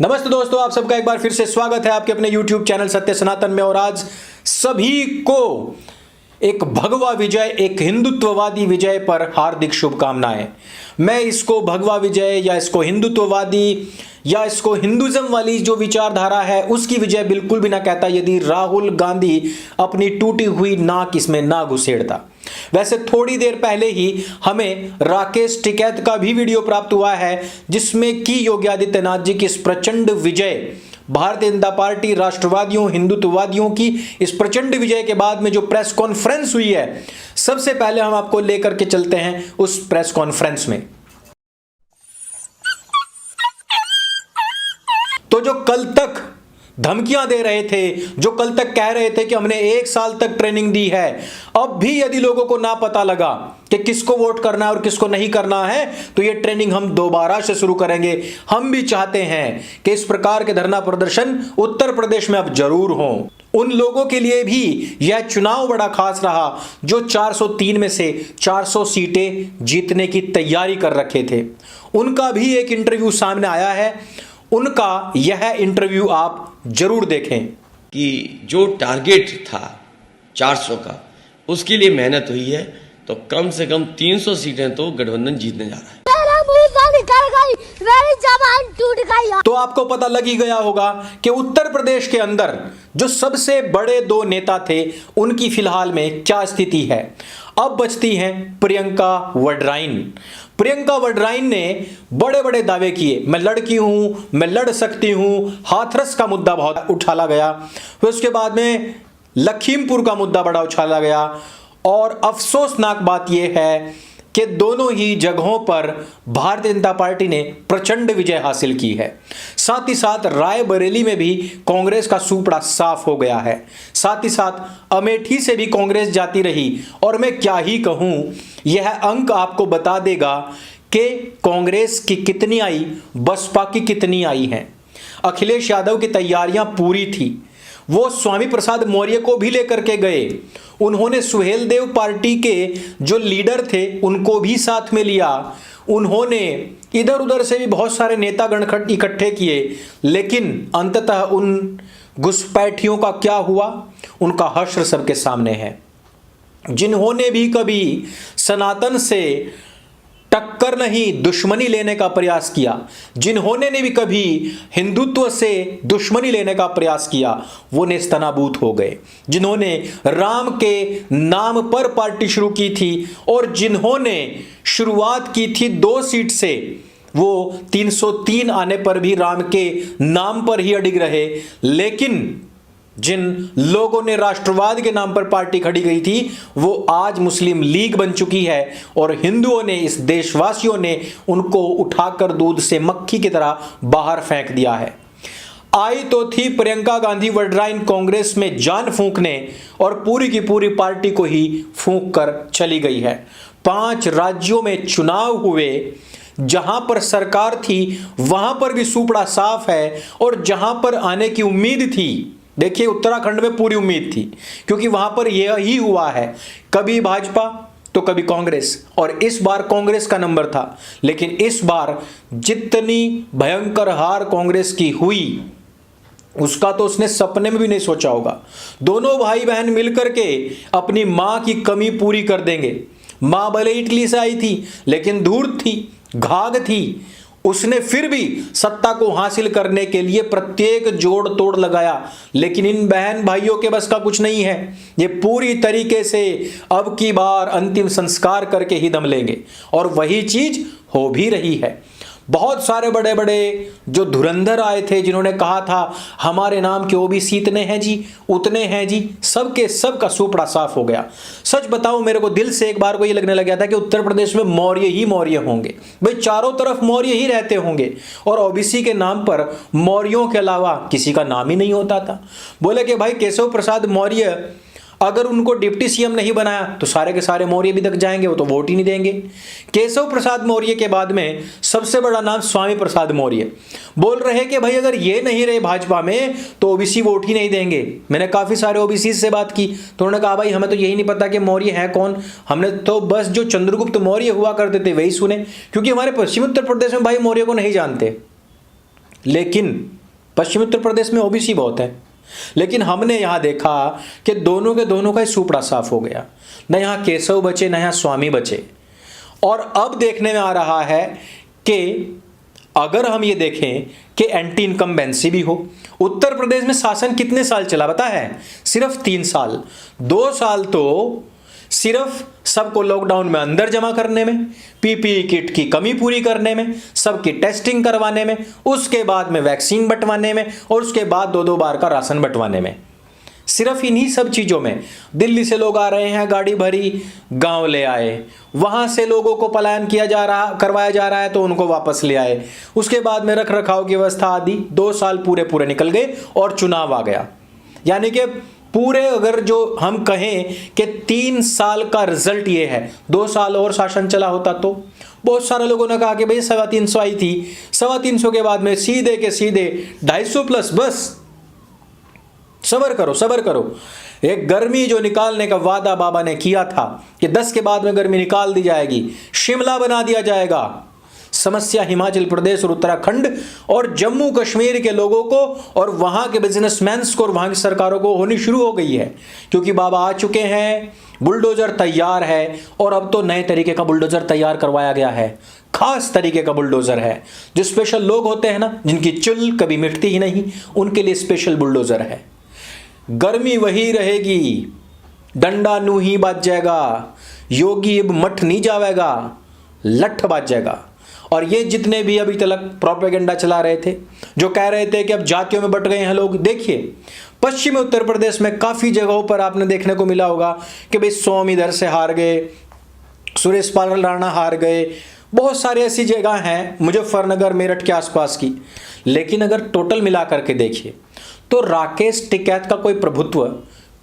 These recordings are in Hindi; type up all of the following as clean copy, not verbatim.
नमस्ते दोस्तों, आप सबका एक बार फिर से स्वागत है आपके अपने YouTube चैनल सत्य सनातन में। और आज सभी को एक भगवा विजय, एक हिंदुत्ववादी विजय पर हार्दिक शुभकामनाएं। मैं इसको भगवा विजय या इसको हिंदुत्ववादी या इसको हिंदुइज्म वाली जो विचारधारा है उसकी विजय बिल्कुल भी ना कहता यदि राहुल गांधी अपनी टूटी हुई नाक इसमें ना घुसेड़ता। वैसे थोड़ी देर पहले ही हमें राकेश टिकैत का भी वीडियो प्राप्त हुआ है जिसमें कि योगी आदित्यनाथ जी की इस प्रचंड विजय, भारतीय जनता पार्टी, राष्ट्रवादियों, हिंदुत्ववादियों की इस प्रचंड विजय के बाद में जो प्रेस कॉन्फ्रेंस हुई है, सबसे पहले हम आपको लेकर के चलते हैं उस प्रेस कॉन्फ्रेंस में। तो जो कल तक धमकियां दे रहे थे, जो कल तक कह रहे थे कि हमने 1 साल तक ट्रेनिंग दी है, अब भी यदि लोगों को ना पता लगा कि किसको वोट करना है और किसको नहीं करना है तो ये ट्रेनिंग हम दोबारा से शुरू करेंगे। हम भी चाहते हैं कि इस प्रकार के धरना प्रदर्शन उत्तर प्रदेश में अब जरूर हों। उन लोगों के लिए भी यह चुनाव बड़ा खास रहा जो 403 में से 400 सीटें जीतने की तैयारी कर रखे थे। उनका भी एक इंटरव्यू सामने आया है, उनका यह इंटरव्यू आप जरूर देखें। कि जो टारगेट था 400 का, उसके लिए मेहनत हुई है, तो कम से कम 300 सीटें तो गठबंधन जीतने जा रहा है। मेरी जबान टूट गई। तो आपको पता लग ही गया होगा कि उत्तर प्रदेश के अंदर जो सबसे बड़े 2 नेता थे उनकी फिलहाल में क्या स्थिति है। अब बचती हैं प्रियंका वड्राइन। प्रियंका वड्राइन ने बड़े बड़े दावे किए, मैं लड़की हूं, मैं लड़ सकती हूं। हाथरस का मुद्दा बहुत उछाला गया, फिर उसके बाद में लखीमपुर का मुद्दा बड़ा उछाला गया। और अफसोसनाक बात यह है कि दोनों ही जगहों पर भारतीय जनता पार्टी ने प्रचंड विजय हासिल की है। साथ ही साथ रायबरेली में भी कांग्रेस का सूपड़ा साफ हो गया है। साथ ही साथ अमेठी से भी कांग्रेस जाती रही। और मैं क्या ही कहूं, यह अंक आपको बता देगा कि कांग्रेस की कितनी आई, बसपा की कितनी आई हैं। अखिलेश यादव की तैयारियां पूरी थी, वो स्वामी प्रसाद मौर्य को भी लेकर के गए। उन्होंने सुहेलदेव पार्टी के जो लीडर थे उनको भी साथ में लिया। उन्होंने इधर उधर से भी बहुत सारे नेतागण इकट्ठे किए, लेकिन अंततः उन घुसपैठियों का क्या हुआ, उनका हश्र सबके सामने है। जिन्होंने भी कभी सनातन से टक्कर नहीं, दुश्मनी लेने का प्रयास किया, जिन्होंने ने भी कभी हिंदुत्व से दुश्मनी लेने का प्रयास किया, वो नेस्तनाबूत हो गए। जिन्होंने राम के नाम पर पार्टी शुरू की थी और जिन्होंने शुरुआत की थी 2 सीट से, वो 303 आने पर भी राम के नाम पर ही अडिग रहे। लेकिन जिन लोगों ने राष्ट्रवाद के नाम पर पार्टी खड़ी गई थी वो आज मुस्लिम लीग बन चुकी है और हिंदुओं ने, इस देशवासियों ने उनको उठाकर दूध से मक्खी की तरह बाहर फेंक दिया है। आई तो थी प्रियंका गांधी वड्राइन कांग्रेस में जान फूंकने और पूरी की पूरी पार्टी को ही फूंक कर चली गई है। 5 राज्यों में चुनाव हुए, जहां पर सरकार थी वहां पर भी सूपड़ा साफ है। और जहां पर आने की उम्मीद थी, देखिए उत्तराखंड में पूरी उम्मीद थी क्योंकि वहां पर यह ही हुआ है, कभी भाजपा तो कभी कांग्रेस, और इस बार कांग्रेस का नंबर था। लेकिन इस बार जितनी भयंकर हार कांग्रेस की हुई उसका तो उसने सपने में भी नहीं सोचा होगा। दोनों भाई बहन मिलकर के अपनी मां की कमी पूरी कर देंगे। मां भले इटली से आई थी लेकिन धूर्त थी, घाघ थी, उसने फिर भी सत्ता को हासिल करने के लिए प्रत्येक जोड़ तोड़ लगाया। लेकिन इन बहन भाइयों के बस का कुछ नहीं है, ये पूरी तरीके से अब की बार अंतिम संस्कार करके ही दम लेंगे और वही चीज हो भी रही है। बहुत सारे बड़े बड़े जो धुरंधर आए थे जिन्होंने कहा था हमारे नाम के ओबीसी इतने हैं जी, उतने हैं जी, सबके सब का सूपड़ा साफ हो गया। सच बताऊं, मेरे को दिल से एक बार को ये लगने लग गया था कि उत्तर प्रदेश में मौर्य ही मौर्य होंगे। भाई चारों तरफ मौर्य ही रहते होंगे और ओबीसी के नाम पर मौर्यों के अलावा किसी का नाम ही नहीं होता था। बोले कि भाई केशव प्रसाद मौर्य अगर उनको डिप्टी सीएम नहीं बनाया तो सारे के सारे मौर्य भी तक जाएंगे, वो तो वोट ही नहीं देंगे। केशव प्रसाद मौर्य के बाद में सबसे बड़ा नाम स्वामी प्रसाद मौर्य। बोल रहे कि भाई अगर ये नहीं रहे भाजपा में तो ओबीसी वोट ही नहीं देंगे। मैंने काफी सारे ओबीसी से बात की तो उन्होंने कहा भाई हमें तो यही नहीं पता कि मौर्य है कौन, हमने तो बस जो चंद्रगुप्त मौर्य हुआ करते थे वही सुने, क्योंकि हमारे पश्चिमी उत्तर प्रदेश में भाई मौर्य को नहीं जानते। लेकिन पश्चिमी उत्तर प्रदेश में ओबीसी बहुत है। लेकिन हमने यहां देखा कि दोनों के दोनों का ही सूपड़ा साफ हो गया, न यहां केशव बचे न यहां स्वामी बचे। और अब देखने में आ रहा है कि अगर हम ये देखें कि एंटी इनकम्बेंसी भी हो। उत्तर प्रदेश में शासन कितने साल चला पता है? सिर्फ 3 साल। 2 साल तो सिर्फ सबको लॉकडाउन में अंदर जमा करने में, पीपीई किट की कमी पूरी करने में, सबकी टेस्टिंग करवाने में, उसके बाद में वैक्सीन बंटवाने में, और उसके बाद 2-2 बार का राशन बंटवाने में। सिर्फ इन्हीं सब चीज़ों में दिल्ली से लोग आ रहे हैं, गाड़ी भरी, गांव ले आए, वहां से लोगों को पलायन करवाया जा रहा है तो उनको वापस ले आए। उसके बाद में रख रखाव की व्यवस्था आदि 2 साल पूरे निकल गए और चुनाव आ गया। यानी कि पूरे, अगर जो हम कहें कि 3 साल का रिजल्ट ये है, 2 साल और शासन चला होता तो। बहुत सारे लोगों ने कहा कि भाई 350 आई थी, 350 के बाद में सीधे के सीधे 250 प्लस, बस सबर करो। एक गर्मी जो निकालने का वादा बाबा ने किया था कि 10 के बाद में गर्मी निकाल दी जाएगी, शिमला बना दिया जाएगा। समस्या हिमाचल प्रदेश और उत्तराखंड और जम्मू कश्मीर के लोगों को और वहां के बिजनेसमैन्स को और वहां की सरकारों को होनी शुरू हो गई है, क्योंकि बाबा आ चुके हैं, बुलडोजर तैयार है। और अब तो नए तरीके का बुलडोजर तैयार करवाया गया है, खास तरीके का बुलडोजर है। जो स्पेशल लोग होते हैं ना, जिनकी चुल कभी मिटती ही नहीं, उनके लिए स्पेशल बुलडोजर है। गर्मी वही रहेगी, डंडा नू ही बाज जाएगा, योगी अब मठ नहीं जावेगा, लठ बाज जाएगा। और ये जितने भी अभी तक प्रोपेगेंडा चला रहे थे, जो कह रहे थे कि अब जातियों में बट गए हैं लोग, देखिए पश्चिमी उत्तर प्रदेश में काफी जगहों पर आपने देखने को मिला होगा कि भाई सोम इधर से हार गए, सुरेश पाल राणा हार गए, बहुत सारी ऐसी जगह हैं मुजफ्फरनगर मेरठ के आसपास की। लेकिन अगर टोटल मिला करके देखिए तो राकेश टिकैत का कोई प्रभुत्व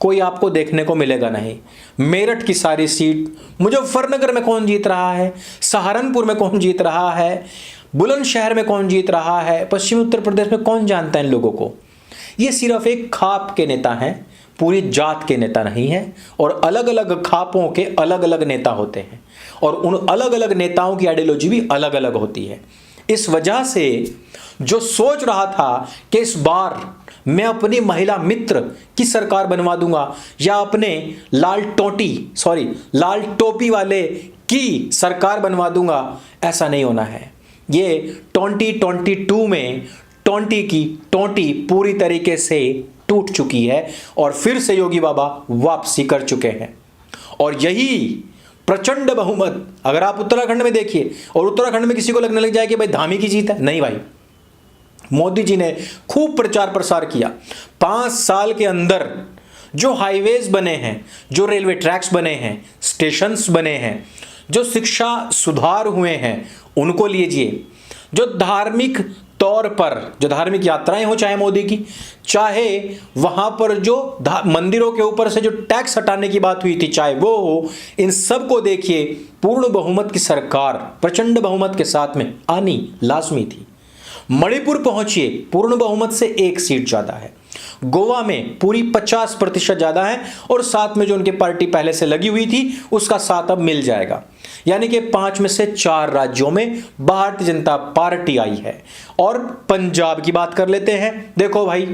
कोई आपको देखने को मिलेगा नहीं। मेरठ की सारी सीट, मुजफ्फरनगर में कौन जीत रहा है, सहारनपुर में कौन जीत रहा है, बुलंदशहर में कौन जीत रहा है, पश्चिमी उत्तर प्रदेश में कौन जानता है इन लोगों को। ये सिर्फ एक खाप के नेता हैं, पूरी जात के नेता नहीं है। और अलग अलग खापों के अलग अलग नेता होते हैं और उन अलग अलग नेताओं की आइडियोलॉजी भी अलग अलग होती है। इस वजह से जो सोच रहा था कि इस बार मैं अपनी महिला मित्र की सरकार बनवा दूंगा या अपने लाल टोपी वाले की सरकार बनवा दूंगा, ऐसा नहीं होना है। ये 2022 में टोंटी की टोंटी पूरी तरीके से टूट चुकी है और फिर से योगी बाबा वापसी कर चुके हैं। और यही प्रचंड बहुमत अगर आप उत्तराखंड में देखिए, और उत्तराखंड में किसी को लगने लग जाए कि भाई धामी की जीत है, नहीं भाई, मोदी जी ने खूब प्रचार प्रसार किया। 5 साल के अंदर जो हाईवेज बने हैं, जो रेलवे ट्रैक्स बने हैं, स्टेशंस बने हैं, जो शिक्षा सुधार हुए हैं उनको लीजिए, जो धार्मिक तौर पर जो धार्मिक यात्राएं हो चाहे मोदी की, चाहे वहां पर जो मंदिरों के ऊपर से जो टैक्स हटाने की बात हुई थी चाहे वो हो, इन सब को देखिए पूर्ण बहुमत की सरकार प्रचंड बहुमत के साथ में आनी लाजमी थी। मणिपुर पहुंचिए, पूर्ण बहुमत से 1 सीट ज्यादा है। गोवा में पूरी 50% ज्यादा है और साथ में जो उनकी पार्टी पहले से लगी हुई थी उसका साथ अब मिल जाएगा। यानी कि 5 में से 4 राज्यों में भारतीय जनता पार्टी आई है। और पंजाब की बात कर लेते हैं। देखो भाई,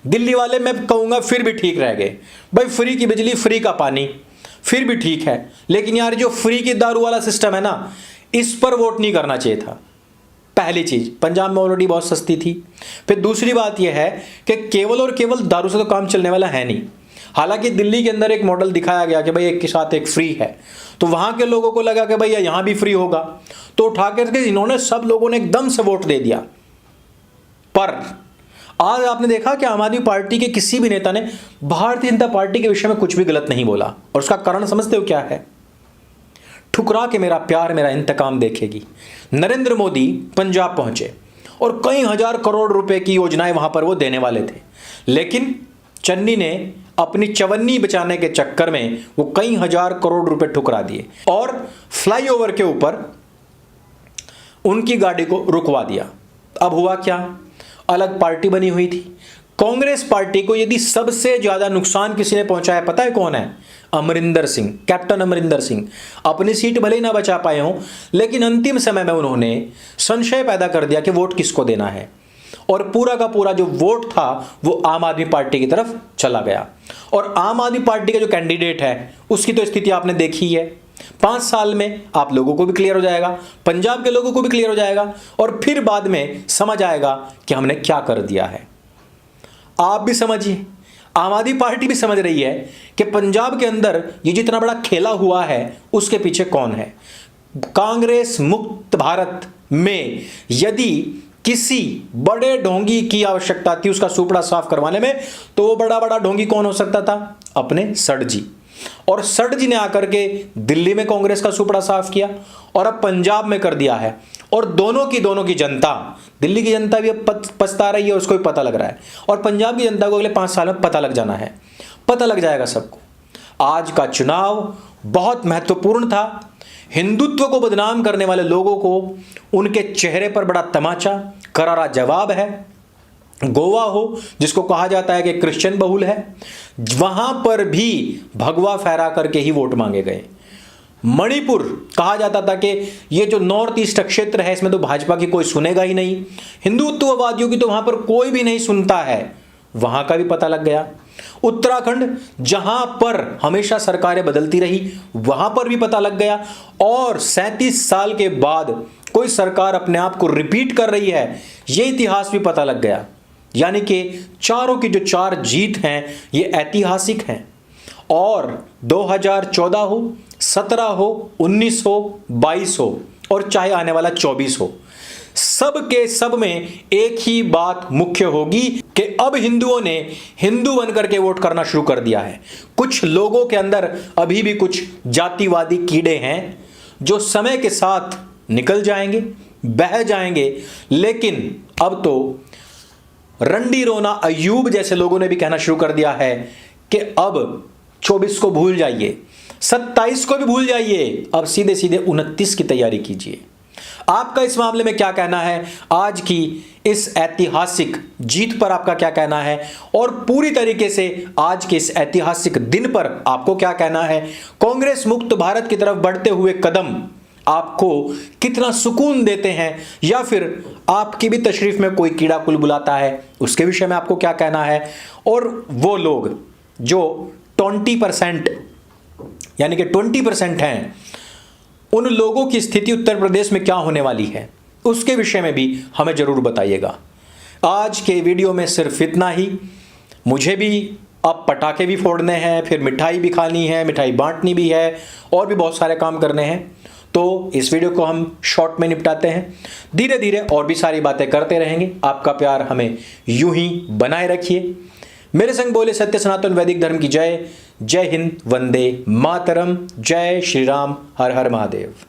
दिल्ली वाले मैं कहूंगा फिर भी ठीक रह गए भाई, फ्री की बिजली फ्री का पानी फिर भी ठीक है, लेकिन यार जो फ्री की दारू वाला सिस्टम है ना, इस पर वोट नहीं करना चाहिए था। पहली चीज, पंजाब में ऑलरेडी बहुत सस्ती थी। फिर दूसरी बात यह है कि केवल और केवल दारू से तो काम चलने वाला है नहीं। हालांकि दिल्ली के अंदर एक मॉडल दिखाया गया कि भाई एक के साथ एक फ्री है, तो वहां के लोगों को लगा कि भाई यहां भी फ्री होगा, तो उठा करके इन्होंने सब लोगों ने एकदम से वोट दे दिया। पर आज आपने देखा कि आम आदमी पार्टी के किसी भी नेता ने भारतीय जनता पार्टी के विषय में कुछ भी गलत नहीं बोला। और उसका कारण समझते हो क्या है? ठुकरा के मेरा प्यार मेरा इंतकाम देखेगी। नरेंद्र मोदी पंजाब पहुंचे और कई हजार करोड़ रुपए की योजनाएं वहां पर वो देने वाले थे, लेकिन चन्नी ने अपनी चवन्नी बचाने के चक्कर में वो कई हजार करोड़ रुपए ठुकरा दिए और फ्लाईओवर के ऊपर उनकी गाड़ी को रुकवा दिया। अब हुआ क्या? अलग पार्टी बनी हुई थी, कांग्रेस पार्टी को यदि सबसे ज्यादा नुकसान किसी ने पहुंचाया पता है कौन है? अमरिंदर सिंह, कैप्टन अमरिंदर सिंह। अपनी सीट भले ही ना बचा पाए हों, लेकिन अंतिम समय में उन्होंने संशय पैदा कर दिया कि वोट किसको देना है, और पूरा का पूरा जो वोट था वो आम आदमी पार्टी की तरफ चला गया। और आम आदमी पार्टी का जो कैंडिडेट है उसकी तो स्थिति आपने देखी है। 5 साल में आप लोगों को भी क्लियर हो जाएगा, पंजाब के लोगों को भी क्लियर हो जाएगा, और फिर बाद में समझ आएगा कि हमने क्या कर दिया है। आप भी समझिए, आम आदमी पार्टी भी समझ रही है कि पंजाब के अंदर ये जितना बड़ा खेला हुआ है उसके पीछे कौन है। कांग्रेस मुक्त भारत में यदि किसी बड़े ढोंगी की आवश्यकता थी उसका सुपड़ा साफ करवाने में, तो वो बड़ा ढोंगी कौन हो सकता था? अपने सर जी। और सर जी ने आकर के दिल्ली में कांग्रेस का सुपड़ा साफ किया और अब पंजाब में कर दिया है। और दोनों की जनता, दिल्ली की जनता भी अब पछता रही है, उसको भी पता लग रहा है, और पंजाब की जनता को अगले 5 साल में पता लग जाना है, पता लग जाएगा सबको। आज का चुनाव बहुत महत्वपूर्ण था। हिंदुत्व को बदनाम करने वाले लोगों को उनके चेहरे पर बड़ा तमाचा, करारा जवाब है। गोवा हो, जिसको कहा जाता है कि क्रिश्चियन बहुल है, वहां पर भी भगवा फहरा करके ही वोट मांगे गए। मणिपुर कहा जाता था कि ये जो नॉर्थ ईस्ट क्षेत्र है इसमें तो भाजपा की कोई सुनेगा ही नहीं, हिंदुत्ववादियों की तो वहां पर कोई भी नहीं सुनता है, वहां का भी पता लग गया। उत्तराखंड, जहां पर हमेशा सरकारें बदलती रही, वहां पर भी पता लग गया। और 37 साल के बाद कोई सरकार अपने आप को रिपीट कर रही है, यह इतिहास भी पता लग गया। यानी कि चारों की जो 4 जीत हैं ये ऐतिहासिक हैं। और 2014 हो, 17 हो, 19 हो, 22 हो, और चाहे आने वाला 24 हो, सब के सब में एक ही बात मुख्य होगी कि अब हिंदुओं ने हिंदू बनकर के वोट करना शुरू कर दिया है। कुछ लोगों के अंदर अभी भी कुछ जातिवादी कीड़े हैं जो समय के साथ निकल जाएंगे, बह जाएंगे, लेकिन अब तो रंडी रोना अय्यूब जैसे लोगों ने भी कहना शुरू कर दिया है कि अब 24 को भूल जाइए, 27 को भी भूल जाइए, अब सीधे सीधे 29 की तैयारी कीजिए। आपका इस मामले में क्या कहना है? आज की इस ऐतिहासिक जीत पर आपका क्या कहना है? और पूरी तरीके से आज के इस ऐतिहासिक दिन पर आपको क्या कहना है? कांग्रेस मुक्त भारत की तरफ बढ़ते हुए कदम आपको कितना सुकून देते हैं, या फिर आपकी भी तशरीफ में कोई कीड़ा कुल बुलाता है, उसके विषय में आपको क्या कहना है? और वो लोग जो 20% यानी कि 20% हैं, उन लोगों की स्थिति उत्तर प्रदेश में क्या होने वाली है, उसके विषय में भी हमें जरूर बताइएगा। आज के वीडियो में सिर्फ इतना ही। मुझे भी अब पटाखे भी फोड़ने हैं, फिर मिठाई भी खानी है, मिठाई बांटनी भी है, और भी बहुत सारे काम करने हैं। तो इस वीडियो को हम शॉर्ट में निपटाते हैं, धीरे धीरे और भी सारी बातें करते रहेंगे। आपका प्यार हमें यूं ही बनाए रखिए। मेरे संग बोले सत्य सनातन वैदिक धर्म की जय। जय हिंद, वंदे मातरम, जय श्री राम, हर हर महादेव।